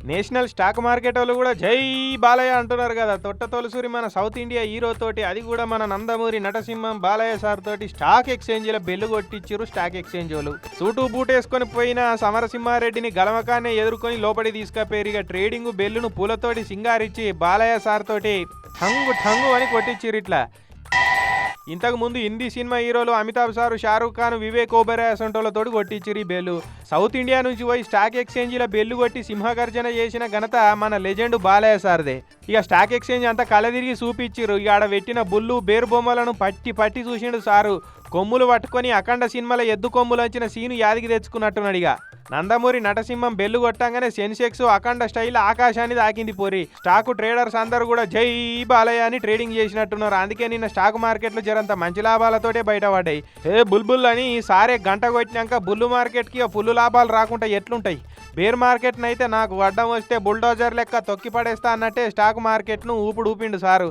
National stock market వాళ్ళు కూడా జై బాలయ్య అంటున్నారు కదా. తొట్ట తొలసూరి మన సౌత్ ఇండియా హీరో తోటి, అది కూడా మన నందమూరి నటసింహం బాలయ్య సార్ తోటి స్టాక్ ఎక్స్చేంజ్ల బెల్లు కొట్టించారు స్టాక్ ఎక్స్చేంజ్ వాళ్ళు. సూటు బూట్ వేసుకొని పోయిన సమరసింహారెడ్డిని గలమకానే ఎదుర్కొని లోపలి తీసుకపోయారు. ఇక ట్రేడింగ్ బెల్లును పూలతోటి సింగారిచ్చి బాలయ్య సార్ తోటి ఠంగు ఠంగు అని కొట్టించారు ఇట్లా. ఇంతకు ముందు హిందీ సినిమా హీరోలు అమితాబ్ సారు, షారూక్ ఖాన్, వివేక్ ఓబెరాయ్ అసంటోళ్లతోటి కొట్టించిరు ఈ బెల్లు. సౌత్ ఇండియా నుంచి పోయి స్టాక్ ఎక్స్చేంజ్ల బెల్లు కొట్టి సింహగర్జన చేసిన ఘనత మన లెజెండ్ బాలయ్య సార్దే. ఇక స్టాక్ ఎక్స్చేంజ్ అంతా కలదిరిగి చూపించిరు. ఇక ఆడ పెట్టిన బుల్లు బేరు బొమ్మలను పట్టి పట్టి చూసిండు సారు. కొమ్ములు పట్టుకొని అఖండ సినిమాల ఎద్దు కొమ్ములంచిన సీను యాదికి తెచ్చుకున్నట్టున్నాడు. ఇక నందమూరి నటసింహం బెల్లు కొట్టంగానే సెన్సెక్స్ అఖండ స్టైల్ ఆకాశాన్ని తాకింది పోరి. స్టాక్ ట్రేడర్స్ అందరూ కూడా జై బాలయ్య అని ట్రేడింగ్ చేసినట్టున్నారు. అందుకే నిన్న స్టాక్ మార్కెట్లు జరంత మంచి లాభాలతోటే బయటపడ్డాయి. బుల్బుల్ అని సారే గంట కొట్టినాక బుల్లు మార్కెట్కి ఫుల్ లాభాలు రాకుండా ఎట్లుంటాయి. బేర్ మార్కెట్నైతే నాకు అడ్డం వస్తే బుల్డోజర్ లెక్క తొక్కి పడేస్తా అన్నట్టే స్టాక్ మార్కెట్ను ఊపుడు ఊపిండు సారు.